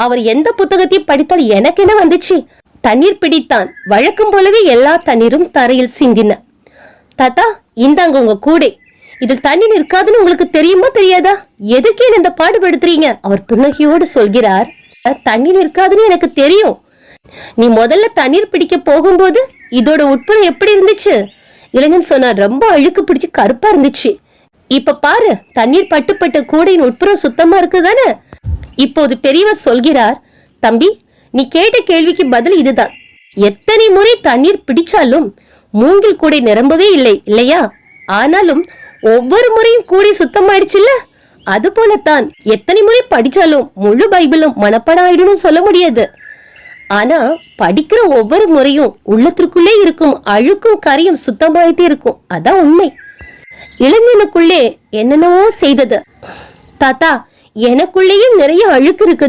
அவர் எந்த புத்தகத்தையும் படித்தால் எனக்கு என்ன வந்துச்சு? தண்ணீர் பிடித்தான். வழக்கம் போலவே எல்லா தண்ணீரும் தரையில் சிந்தின. தாத்தா, இந்தாங்க உங்க கூடை. இதில் தண்ணீர் இருக்காதுன்னு உங்களுக்கு தெரியுமா தெரியாதா? எதுக்கு இந்த பாடுபடுத்துறீங்க? அவர் புன்னகையோடு சொல்கிறார், தண்ணீர் இருக்காதுன்னு எனக்கு தெரியும். நீ முதல்ல தண்ணீர் பிடிக்க போகும்போது இதோட உட்புறம் எப்படி இருந்துச்சு? இளைஞன் சொன்னார், ரொம்ப அழுக்கு பிடிச்சு கருப்பா இருந்துச்சு. இப்ப பாரு, தண்ணீர் பட்டுப்பட்ட கூடையின் உட்புறம் சுத்தமா இருக்குதானே? இப்போது பெரியவர் சொல்கிறார், தம்பி, நீ கேட்ட கேள்விக்கு பதில் இதுதான். எத்தனை முறை தண்ணீர் பிடிச்சாலும் மூங்கில் கூடை நிரம்பவே இல்லை இல்லையா? ஆனாலும் ஒவ்வொரு முறையும் கூடை சுத்தமாயிடுச்சுல்ல? அது போலத்தான் எத்தனை முறை படிச்சாலும் முழு பைபிளும் மனப்பாடம் ஆயிடும் சொல்ல முடியாது. ஆனா படிக்கிற ஒவ்வொரு முறையும் உள்ளத்திற்குள்ளே இருக்கும் அழுக்கும் கரையும் சுத்தமாயிட்டே இருக்கும். அதான் உண்மை. இளைஞனுக்குள்ளே என்னென்னவோ செய்தது. தாத்தா, எனக்குள்ளேயும் நிறைய அழுக்கு இருக்குது.